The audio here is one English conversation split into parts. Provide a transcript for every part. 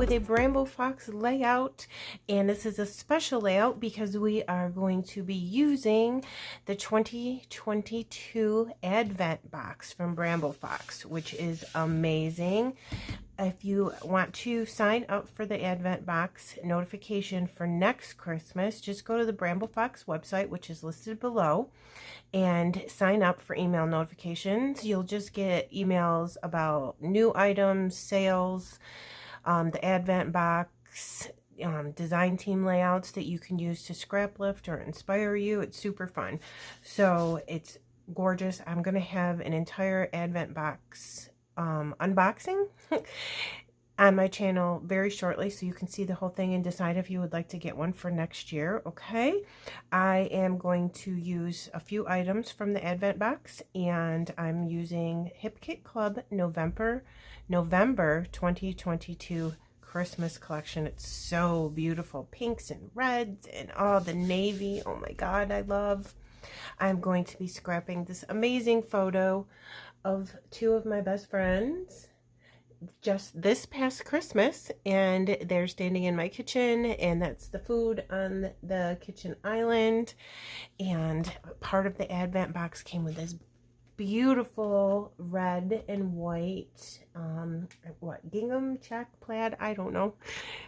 with a Bramble Fox layout, and this is a special layout because we are going to be using the 2022 Advent box from Bramble Fox, which is amazing. If you want to sign up for the Advent box notification for next Christmas, just go to the Bramble Fox website, which is listed below, and sign up for email notifications. You'll just get emails about new items, sales, the Advent box, design team layouts that you can use to scrap lift or inspire you. It's super fun. So it's gorgeous. I'm going to have an entire Advent box unboxing on my channel very shortly, so you can see the whole thing and decide if you would like to get one for next year. Okay, I am going to use a few items from the Advent box, and I'm using Hip Kit Club November 2022 Christmas collection. It's so beautiful, pinks and reds and all the navy. Oh my god, I love. I'm going to be scrapping this amazing photo of two of my best friends just this past Christmas, and they're standing in my kitchen, and that's the food on the kitchen island. And part of the Advent box came with this beautiful red and white gingham check plaid, I don't know,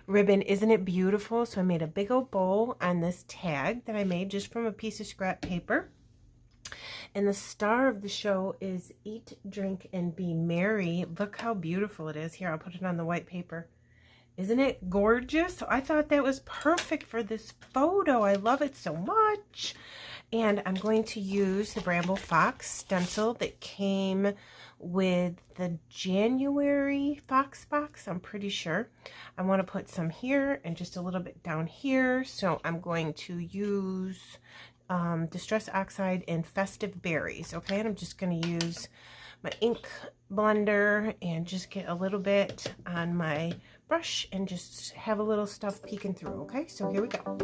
ribbon. Isn't it beautiful? So I made a big old bow on this tag that I made just from a piece of scrap paper. And the star of the show is Eat, Drink, and Be Merry. Look how beautiful it is. Here, I'll put it on the white paper. Isn't it gorgeous? So I thought that was perfect for this photo. I love it so much. And I'm going to use the Bramble Fox stencil that came with the January Fox box, I'm pretty sure. I want to put some here and just a little bit down here. So I'm going to use Distress Oxide and Festive Berries. Okay, and I'm just going to use my ink blender and just get a little bit on my brush and just have a little stuff peeking through. Okay, so here we go.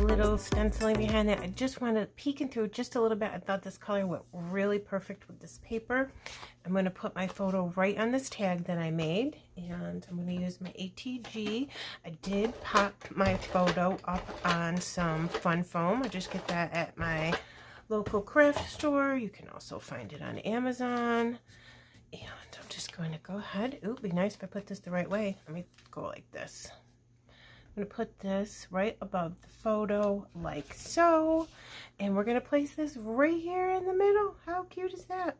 Little stenciling behind that. I just want to peeking through just a little bit. I thought this color went really perfect with this paper. I'm going to put my photo right on this tag that I made, and I'm going to use my ATG. I did pop my photo up on some fun foam. I just get that at my local craft store. You can also find it on Amazon. And I'm just going to go ahead. Ooh, it'd be nice if I put this the right way. Let me go like this. I'm going to put this right above the photo like so, and we're going to place this right here in the middle. How cute is that?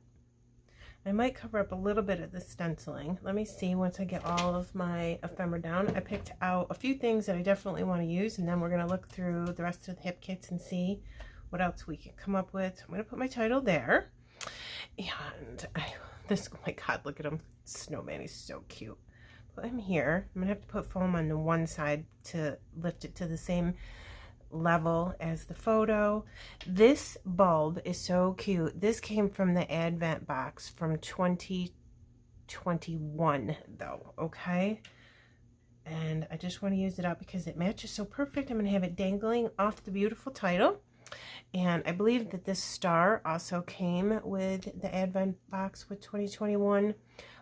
I might cover up a little bit of the stenciling. Let me see once I get all of my ephemera down. I picked out a few things that I definitely want to use, and then we're going to look through the rest of the hip kits and see what else we can come up with. I'm going to put my title there, and oh my god, look at him. Snowman, he's so cute. Put him here. I'm gonna have to put foam on the one side to lift it to the same level as the photo. This bulb is so cute. This came from the Advent box from 2021 though, okay? And I just want to use it up because it matches so perfect. I'm gonna have it dangling off the beautiful title. And I believe that this star also came with the Advent box with 2021,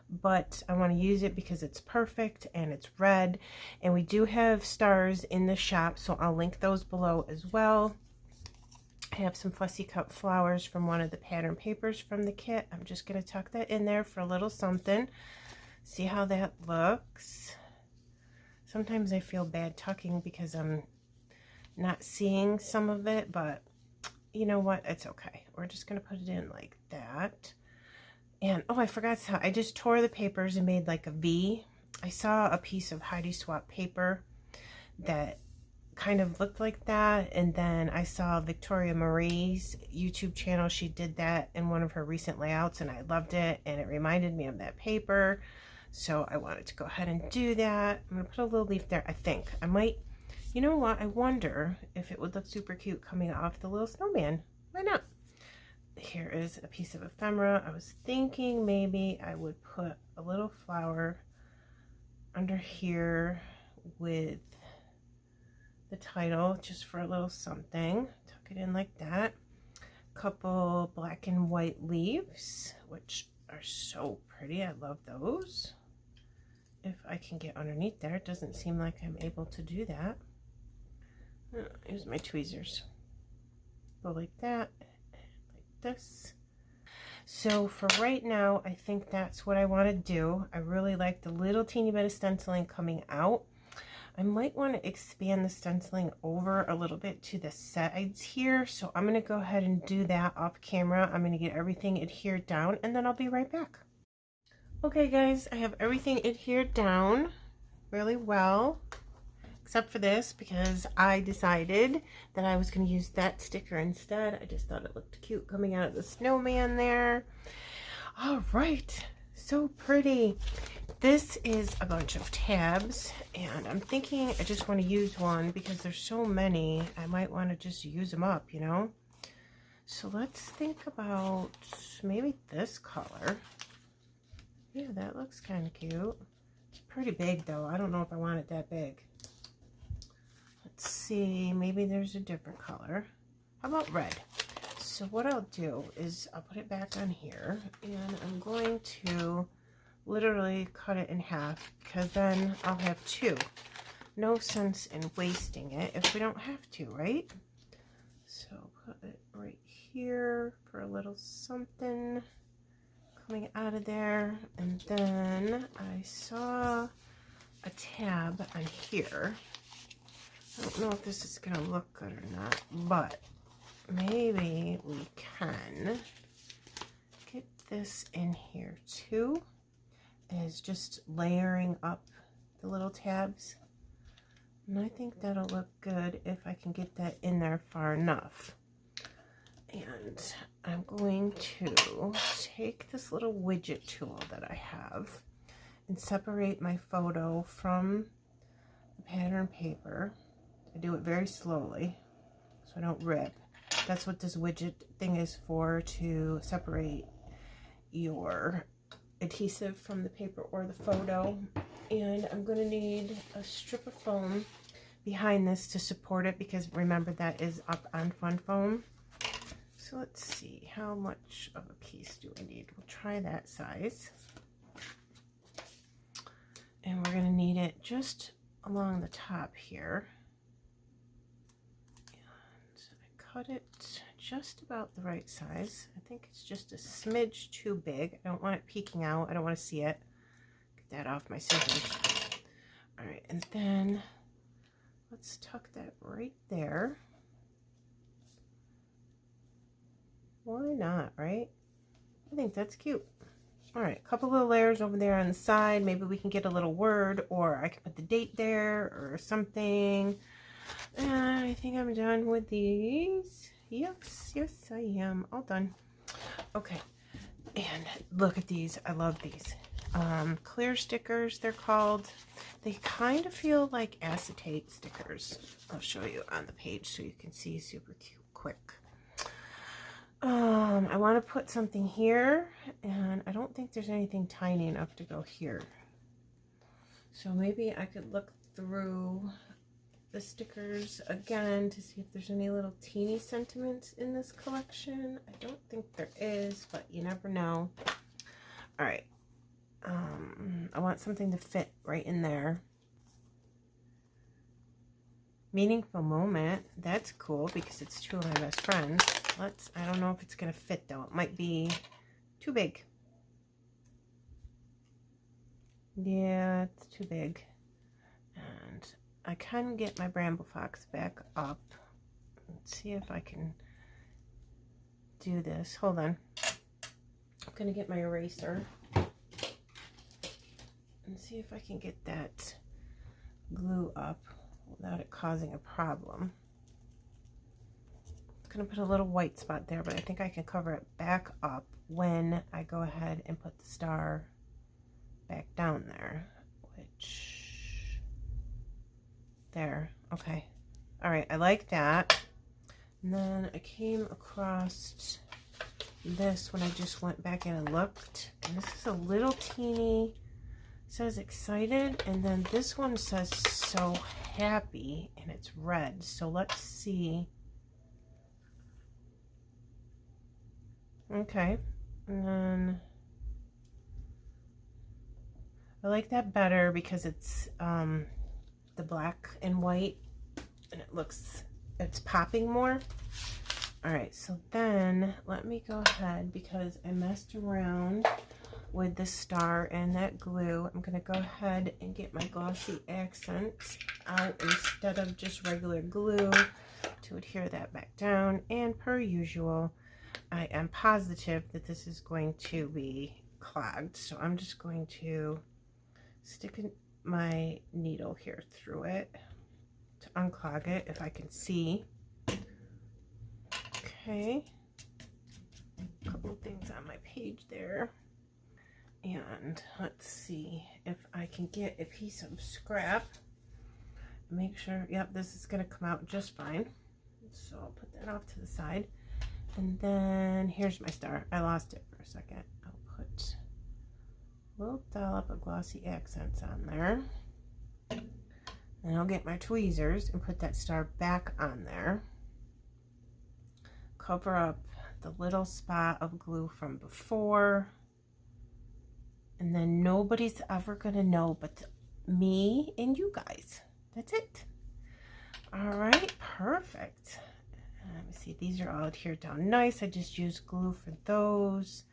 but I want to use it because it's perfect and it's red, and we do have stars in the shop, so I'll link those below as well. I have some fussy cut flowers from one of the pattern papers from the kit. I'm just going to tuck that in there for a little something. See how that looks. Sometimes I feel bad tucking because I'm not seeing some of it, but you know what, it's okay. We're just going to put it in like that. And oh, I forgot how I just tore the papers and made like a V. I saw a piece of Heidi Swap paper that kind of looked like that, and then I saw Victoria Marie's YouTube channel. She did that in one of her recent layouts, and I loved it, and it reminded me of that paper, so I wanted to go ahead and do that. I'm gonna put a little leaf there. I think I might, you know what, I wonder if it would look super cute coming off the little snowman. Why not? Here is a piece of ephemera. I was thinking maybe I would put a little flower under here with the title just for a little something. Tuck it in like that. couple black and white leaves, which are so pretty. I love those. If I can get underneath there, it doesn't seem like I'm able to do that. Here's my tweezers. Go like that, like this. So for right now, I think that's what I want to do. I really like the little teeny bit of stenciling coming out. I might want to expand the stenciling over a little bit to the sides here. So I'm going to go ahead and do that off camera. I'm going to get everything adhered down and then I'll be right back. Okay guys, I have everything adhered down really well, except for this because I decided that I was going to use that sticker instead. I just thought it looked cute coming out of the snowman there. All right, so pretty. This is a bunch of tabs, and I'm thinking I just want to use one because there's so many. I might want to just use them up, you know? So let's think about maybe this color. Yeah, that looks kind of cute. It's pretty big, though. I don't know if I want it that big. Let's see. Maybe there's a different color. How about red? So what I'll do is I'll put it back on here, and I'm going to literally cut it in half because then I'll have two. No sense in wasting it if we don't have to, right? So put it right here for a little something coming out of there. And then I saw a tab on here. I don't know if this is gonna look good or not, but maybe we can get this in here too, as just layering up the little tabs. And I think that'll look good if I can get that in there far enough. And I'm going to take this little widget tool that I have and separate my photo from the pattern paper. I do it very slowly so I don't rip. That's what this widget thing is for, to separate your adhesive from the paper or the photo. And I'm going to need a strip of foam behind this to support it because remember that is up on fun foam. So let's see, how much of a piece do I need? We'll try that size. And we're going to need it just along the top here. And I cut it just about the right size. I think it's just a smidge too big. I don't want it peeking out. I don't want to see it. Get that off my scissors. All right, and then let's tuck that right there. Why not, right? I think that's cute. All right, a couple of layers over there on the side. Maybe we can get a little word, or I can put the date there or something. And I think I'm done with these. Yes, I am. All done. Okay, and look at these. I love these. Clear stickers, they're called. They kind of feel like acetate stickers. I'll show you on the page so you can see super cute quick. I want to put something here, and I don't think there's anything tiny enough to go here. So maybe I could look through the stickers again to see if there's any little teeny sentiments in this collection. I don't think there is, but you never know. All right. I want something to fit right in there. Meaningful moment. That's cool because it's two of my best friends. I don't know if it's going to fit though. It might be too big. Yeah, it's too big. And I can get my Bramble Fox back up. Let's see if I can do this. Hold on. I'm going to get my eraser and see if I can get that glue up without it causing a problem. I'm going to put a little white spot there, but I think I can cover it back up when I go ahead and put the star back down there, which, there, okay. All right, I like that. And then I came across this when I just went back in and looked, and this is a little teeny, says excited, and then this one says so happy, and it's red. So let's see Okay, and then I like that better because it's the black and white, and it's popping more. All right, so then let me go ahead, because I messed around with the star and that glue. I'm gonna go ahead and get my glossy accents out instead of just regular glue to adhere that back down. And per usual, I am positive that this is going to be clogged, so I'm just going to stick my needle here through it to unclog it if I can see. Okay, a couple of things on my page there. And let's see if I can get a piece of scrap. Make sure, yep, this is going to come out just fine. So I'll put that off to the side. And then here's my star. I lost it for a second. I'll put a little dollop of glossy accents on there. And I'll get my tweezers and put that star back on there. Cover up the little spot of glue from before. And then nobody's ever gonna know but me and you guys. That's it. All right, perfect. Let me see, these are all adhered down nice. I just used glue for those.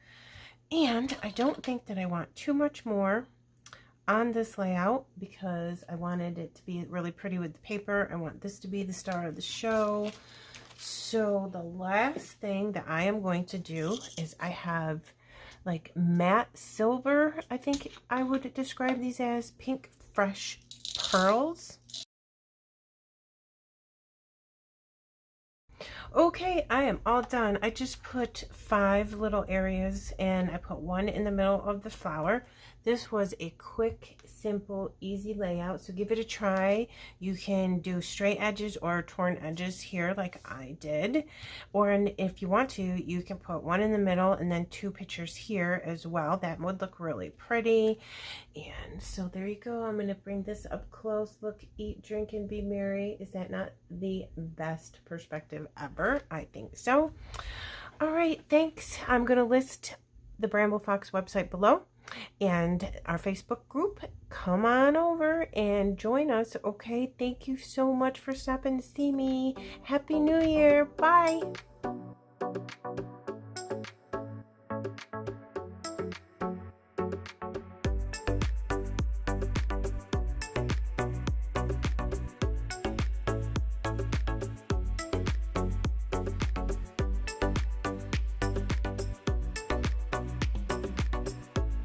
And I don't think that I want too much more on this layout because I wanted it to be really pretty with the paper. I want this to be the star of the show. So the last thing that I am going to do is I have like matte silver, I think I would describe these as, pink fresh pearls. Okay, I am all done. I just put 5 little areas and I put 1 in the middle of the flower. This was a quick, simple, easy layout, so give it a try. You can do straight edges or torn edges here like I did. Or if you want to, you can put 1 in the middle and then 2 pictures here as well. That would look really pretty. And so there you go. I'm going to bring this up close. Look, eat, drink, and be merry. Is that not the best perspective ever? I think so. All right, thanks. I'm going to list the Bramble Fox website below and our Facebook group. Come on over and join us. Okay, thank you so much for stopping to see me. Happy New Year. Bye.